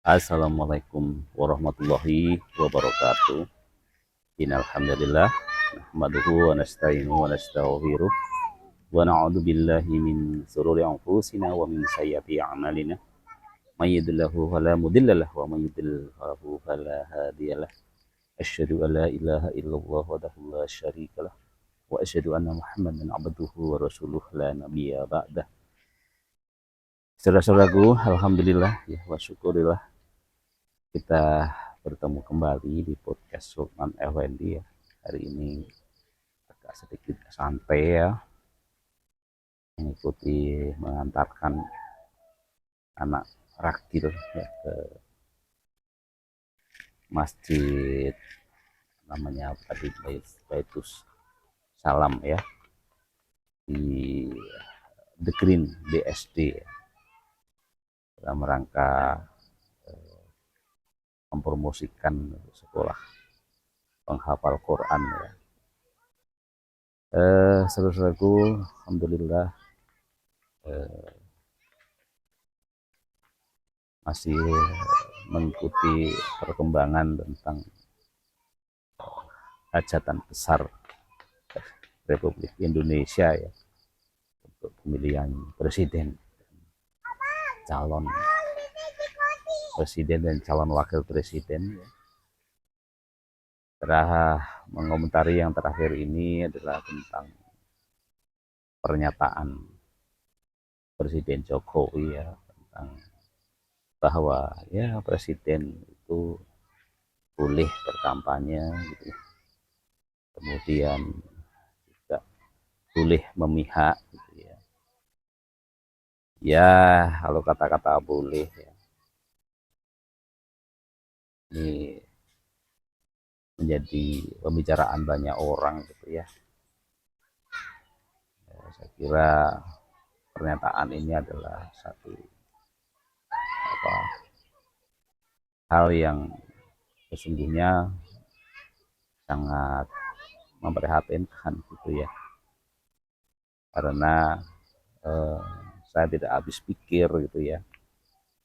Assalamualaikum warahmatullahi wabarakatuh. Innal hamdalillah nahmaduhu wa nasta'inuhu wa nastaghfiruh wa na'udzu billahi min shururi anfusina wa min sayyiati a'malina. May yahdihillahu fala mudilla lahu wa may yudlil fala hadiyalah. Asyhadu an la ilaha illallah wahdahu la syarikalah wa asyhadu anna Muhammadan abduhu wa rasuluh la nabiyya ba'dah. Saudara-saudaraku, alhamdulillah ya wa syukurillah kita bertemu kembali di podcast Sultan Effendi ya. Hari ini agak sedikit santai ya, mengikuti mengantarkan anak raktil ya, ke masjid namanya tadi Baitus Salam ya, di The Green BSD ya, dalam rangka mempromosikan sekolah penghafal Quran ya. Saudara-saudaraku, alhamdulillah masih mengikuti perkembangan tentang hajatan besar Republik Indonesia ya, untuk pemilihan presiden, calon presiden dan calon wakil presiden ya. Mengomentari yang terakhir ini adalah tentang pernyataan Presiden Jokowi ya, tentang bahwa ya presiden itu boleh berkampanye gitu, kemudian juga boleh memihak gitu ya. Ya kalau kata-kata boleh ya, ini menjadi pembicaraan banyak orang gitu ya. Saya kira pernyataan ini adalah satu hal yang sesungguhnya sangat memprihatinkan gitu ya, karena saya tidak habis pikir gitu ya,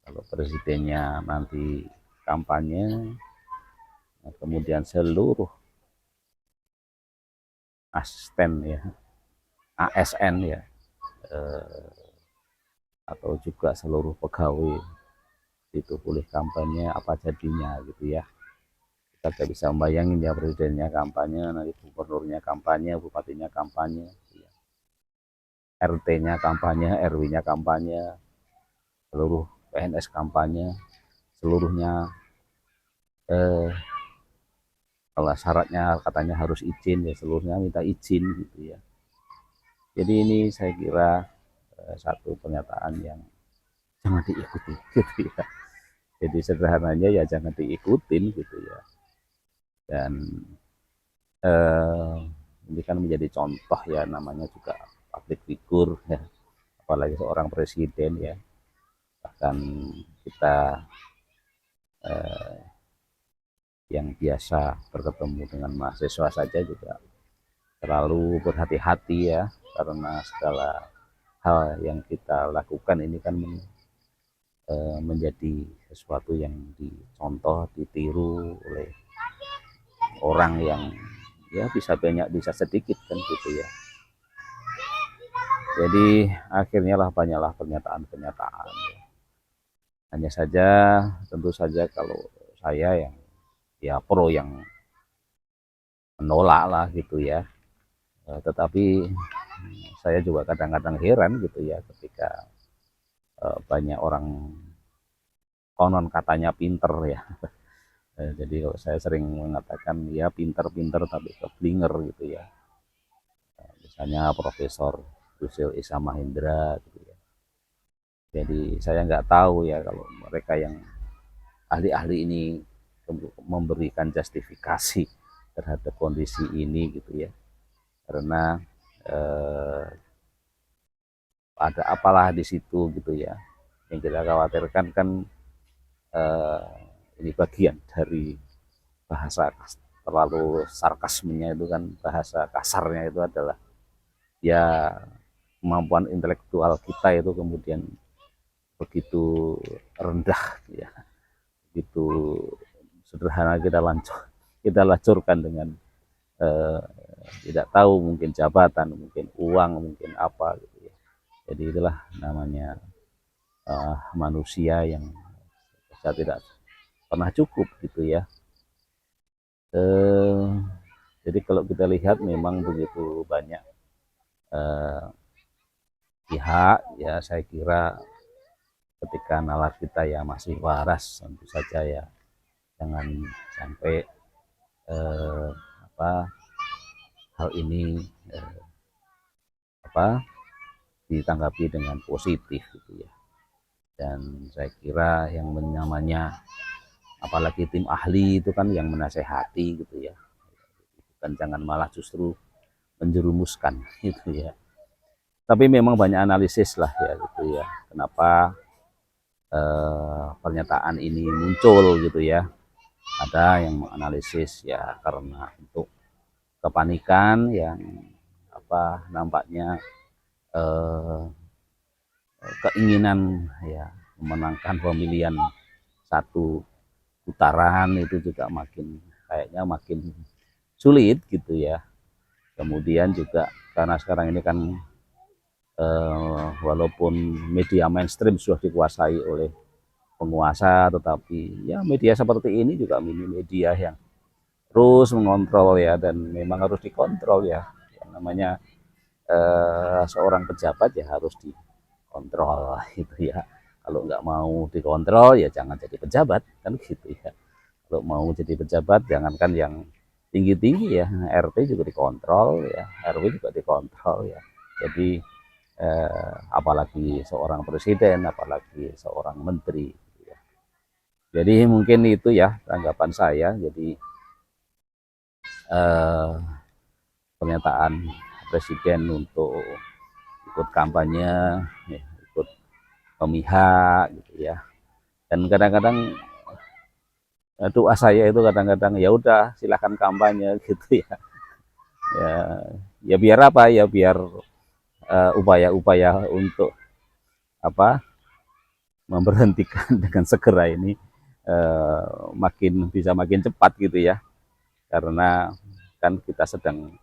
kalau presidennya nanti kampanye, kemudian seluruh asisten ya, ASN ya, atau juga seluruh pegawai itu boleh kampanye, apa jadinya gitu ya. Kita tidak bisa membayangin ya, presidennya kampanye, nanti gubernurnya kampanye, bupatinya kampanye ya. RT-nya kampanye, RW-nya kampanye, seluruh PNS kampanye, seluruhnya kalau syaratnya katanya harus izin ya, seluruhnya minta izin gitu ya. Jadi ini saya kira satu pernyataan yang jangan diikuti gitu ya. Jadi sederhananya ya jangan diikutin gitu ya. Dan ini kan menjadi contoh ya, namanya juga public figure ya, apalagi seorang presiden ya. Bahkan kita yang biasa bertemu dengan mahasiswa saja juga terlalu berhati-hati ya, karena segala hal yang kita lakukan ini kan menjadi sesuatu yang dicontoh, ditiru oleh orang yang ya bisa banyak bisa sedikit kan gitu ya. Jadi akhirnya lah banyaklah pernyataan-pernyataan ya. Hanya saja tentu saja kalau saya yang ya pro yang menolak lah gitu ya. Tetapi saya juga kadang-kadang heran gitu ya, ketika banyak orang konon katanya pinter ya. Jadi kalau saya sering mengatakan ya pinter-pinter tapi keblinger gitu ya. Misalnya Profesor Yusril Issa Mahendra gitu ya. Jadi saya nggak tahu ya kalau mereka yang ahli-ahli ini memberikan justifikasi terhadap kondisi ini gitu ya. Karena ada apalah di situ gitu ya. Yang kita khawatirkan kan ini bagian dari bahasa terlalu sarkasmenya itu kan, bahasa kasarnya itu adalah ya kemampuan intelektual kita itu kemudian begitu rendah ya, itu sederhana kita lancurkan dengan eh, tidak tahu, mungkin jabatan, mungkin uang, mungkin apa gitu ya. Jadi itulah namanya manusia yang saya tidak pernah cukup gitu ya. eh, jadi kalau kita lihat memang begitu banyak eh, pihak ya, saya kira ketika nalar kita ya masih waras, tentu saja ya jangan sampai eh, apa hal ini eh, apa ditanggapi dengan positif gitu ya. Dan saya kira yang namanya apalagi tim ahli itu kan yang menasehati gitu ya, dan jangan malah justru menjerumuskan gitu ya. Tapi memang banyak analisis lah ya gitu ya, kenapa pernyataan ini muncul gitu ya. Ada yang menganalisis ya karena untuk kepanikan yang nampaknya eh, keinginan ya memenangkan pemilihan satu putaran itu juga kayaknya makin sulit gitu ya. Kemudian juga karena sekarang ini kan walaupun media mainstream sudah dikuasai oleh penguasa, tetapi ya media seperti ini juga mini media yang terus mengontrol ya, dan memang harus dikontrol ya. Yang namanya seorang pejabat ya harus dikontrol gitu ya. Kalau nggak mau dikontrol ya jangan jadi pejabat kan gitu ya. Kalau mau jadi pejabat jangankan yang tinggi-tinggi ya, RT juga dikontrol ya, RW juga dikontrol ya. Jadi apalagi seorang presiden, apalagi seorang menteri gitu ya. Jadi mungkin itu ya tanggapan saya. Jadi eh, pernyataan presiden untuk ikut kampanye ya, ikut memihak gitu ya. Dan kadang-kadang doa saya itu kadang-kadang ya udah silahkan kampanye gitu ya. Ya, ya biar apa ya, biar upaya-upaya untuk apa memberhentikan dengan segera ini makin cepat gitu ya, karena kan kita sedang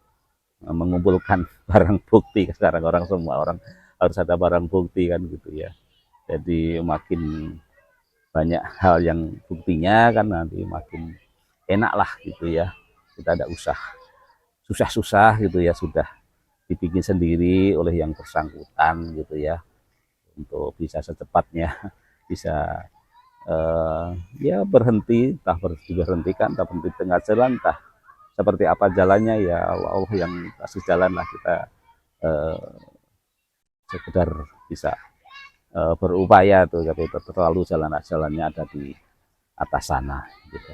mengumpulkan barang bukti sekarang, semua orang harus ada barang bukti kan gitu ya. Jadi makin banyak hal yang buktinya kan nanti makin enak lah gitu ya, kita tidak usah susah-susah gitu ya, sudah dibikin sendiri oleh yang bersangkutan gitu ya, untuk bisa secepatnya bisa ya berhenti, entah diberhentikan, entah berhenti tengah jalan, entah seperti apa jalannya ya Allah yang kasih jalan lah, kita eh, sekedar bisa berupaya tuh, tapi terlalu jalannya ada di atas sana gitu.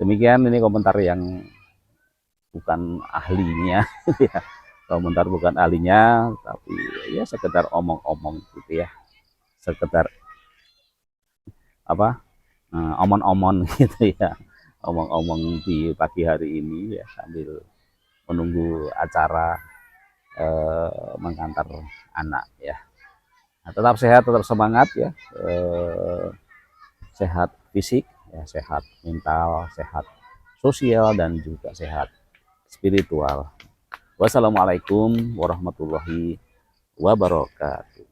Demikian, ini komentar yang bukan ahlinya ya, komentar bukan ahlinya, tapi ya sekedar omong-omong gitu ya, sekedar apa omong-omong gitu ya, omong-omong di pagi hari ini ya, sambil menunggu acara mengantar anak ya. Nah, tetap sehat, tetap semangat ya, sehat fisik ya, sehat mental, sehat sosial, dan juga sehat spiritual. Wassalamualaikum warahmatullahi wabarakatuh.